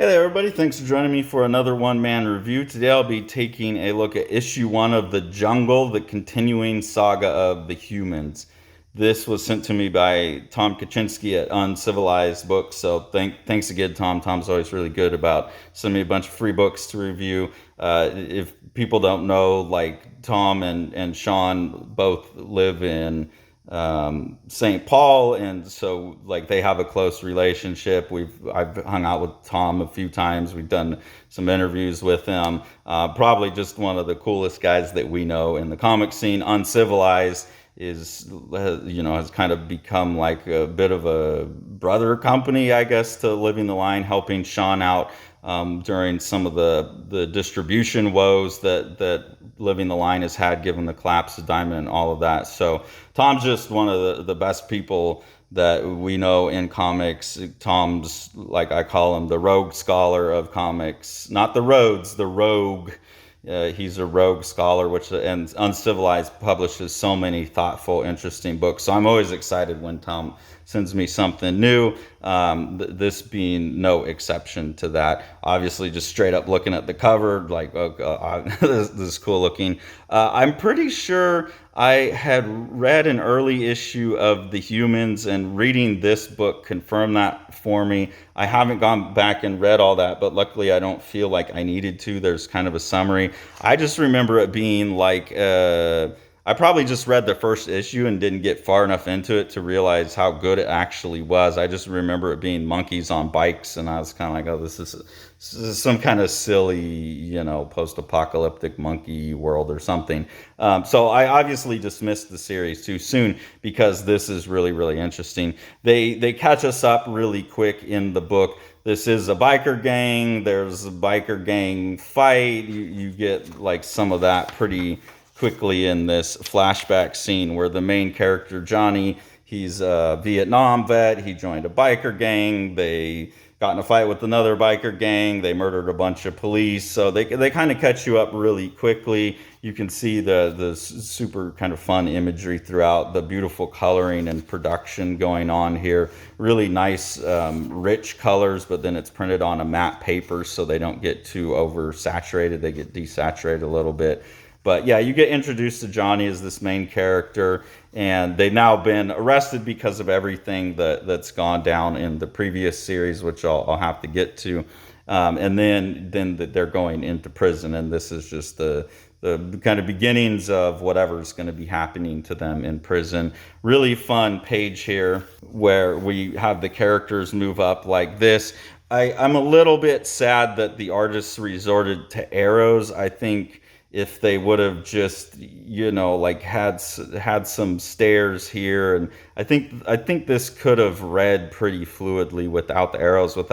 Hey there, everybody. Thanks for joining me for another one man review. Today I'll be taking a look at issue one of The Jungle, the continuing saga of the humans. This was sent to me by Tom Kaczynski at Uncivilized Books. So thanks again, Tom. Tom's always really good about sending me a bunch of free books to review. If people don't know, like Tom and Sean both live in St. Paul, and so like they have a close relationship. I've hung out with Tom a few times. We've done some interviews with him. Probably just one of the coolest guys that we know in the comic scene. Uncivilized is has kind of become like a bit of a brother company, I guess, to Living the Line, helping Sean out during some of the distribution woes that Living the Line has had, given the collapse of Diamond and all of that. So Tom's just one of the best people that we know in comics. Tom's, like I call him, the rogue scholar of comics. Not the roads, the rogue. He's a rogue scholar, and Uncivilized publishes so many thoughtful, interesting books. So I'm always excited when Tom sends me something new. This being no exception to that. Obviously, just straight up looking at the cover, like, this is cool looking. I'm pretty sure I had read an early issue of The Humans, and reading this book confirmed that for me. I haven't gone back and read all that, but luckily I don't feel like I needed to. There's kind of a summary. I just remember it being like, I probably just read the first issue and didn't get far enough into it to realize how good it actually was. I just remember it being monkeys on bikes, and I was kind of like, oh, this is some kind of silly, post-apocalyptic monkey world or something. So I obviously dismissed the series too soon, because this is really, really interesting. They catch us up really quick in the book. This is a biker gang. There's a biker gang fight. You get like some of that pretty quickly in this flashback scene where the main character, Johnny, he's a Vietnam vet. He joined a biker gang. They got in a fight with another biker gang. They murdered a bunch of police. So they kind of catch you up really quickly. You can see the super kind of fun imagery throughout, the beautiful coloring and production going on here. Really nice, rich colors, but then it's printed on a matte paper so they don't get too oversaturated. They get desaturated a little bit. But yeah, you get introduced to Johnny as this main character, and they've now been arrested because of everything that's gone down in the previous series, which I'll have to get to. And then they're going into prison, and this is just the kind of beginnings of whatever's going to be happening to them in prison. Really fun page here where we have the characters move up like this. I'm a little bit sad that the artists resorted to arrows. I think if they would have just like had some stairs here, and I think this could have read pretty fluidly without the arrows, with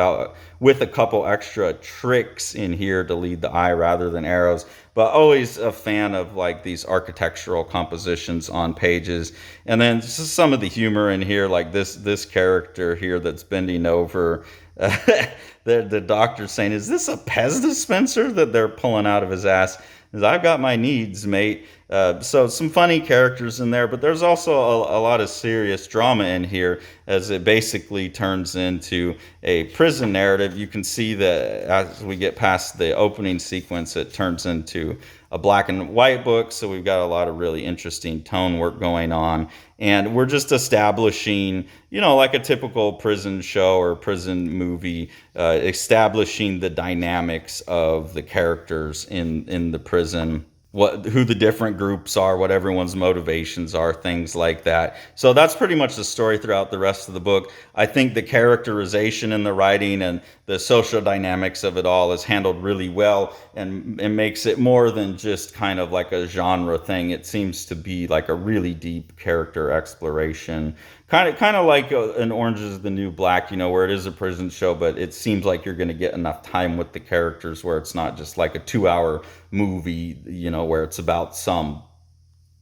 a couple extra tricks in here to lead the eye rather than arrows. But always a fan of like these architectural compositions on pages. And then just some of the humor in here, like this character here that's bending over, the doctor's saying, is this a Pez dispenser that they're pulling out of his ass? I've got my needs, mate. So some funny characters in there, but there's also a lot of serious drama in here, as it basically turns into a prison narrative. You can see that as we get past the opening sequence, it turns into a black and white book. So we've got a lot of really interesting tone work going on. And we're just establishing, like a typical prison show or prison movie, establishing the dynamics of the characters in the prison, who the different groups are, what everyone's motivations are, things like that. So that's pretty much the story throughout the rest of the book. I think the characterization in the writing and the social dynamics of it all is handled really well, and makes it more than just kind of like a genre thing. It seems to be like a really deep character exploration, kind of like an Orange is the New Black, where it is a prison show, but it seems like you're going to get enough time with the characters where it's not just like a 2-hour movie, where it's about some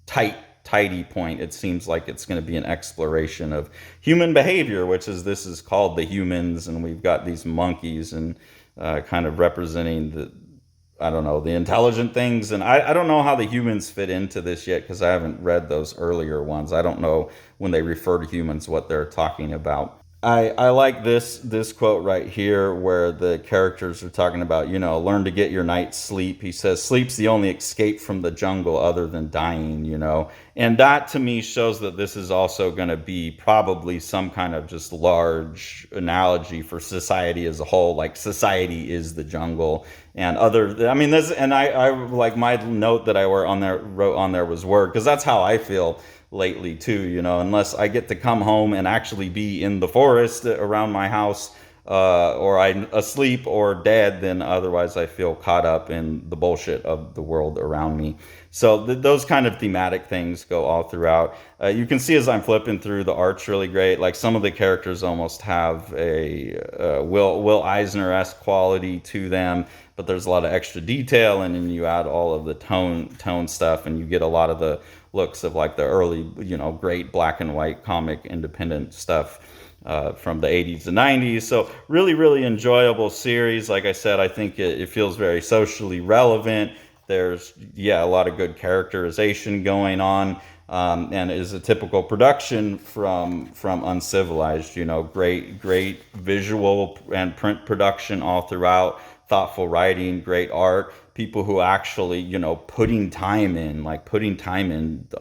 tidy point. It seems like it's going to be an exploration of human behavior, this is called The Humans, and we've got these monkeys and kind of representing the intelligent things. And I don't know how the humans fit into this yet, because I haven't read those earlier ones. I don't know when they refer to humans what they're talking about. I like this quote right here where the characters are talking about, learn to get your night's sleep. He says, sleep's the only escape from the jungle other than dying. And that to me shows that this is also going to be probably some kind of just large analogy for society as a whole. Like society is the jungle. And I mean, this, and I like my note that I wrote on there was work, because that's how I feel lately too, unless I get to come home and actually be in the forest around my house, or I'm asleep or dead, then otherwise I feel caught up in the bullshit of the world around me. So those kind of thematic things go all throughout. You can see as I'm flipping through, the art's really great. Like some of the characters almost have a Will Eisner-esque quality to them, but there's a lot of extra detail, and then you add all of the tone stuff, and you get a lot of the looks of like the early, great black and white comic independent stuff from the 80s and 90s. So really, really enjoyable series. Like I said, I think it feels very socially relevant. There's, a lot of good characterization going on. And is a typical production from Uncivilized. Great visual and print production all throughout, thoughtful writing, great art, people who actually, putting time in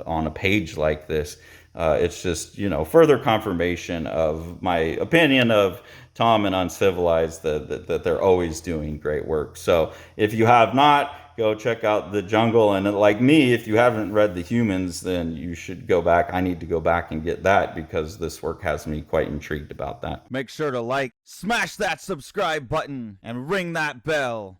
on a page like this. It's just, further confirmation of my opinion of Tom and Uncivilized, that they're always doing great work. So if you have not, go check out The Jungle. And like me, if you haven't read The Humans, then you should go back. I need to go back and get that, because this work has me quite intrigued about that. Make sure to like, smash that subscribe button, and ring that bell.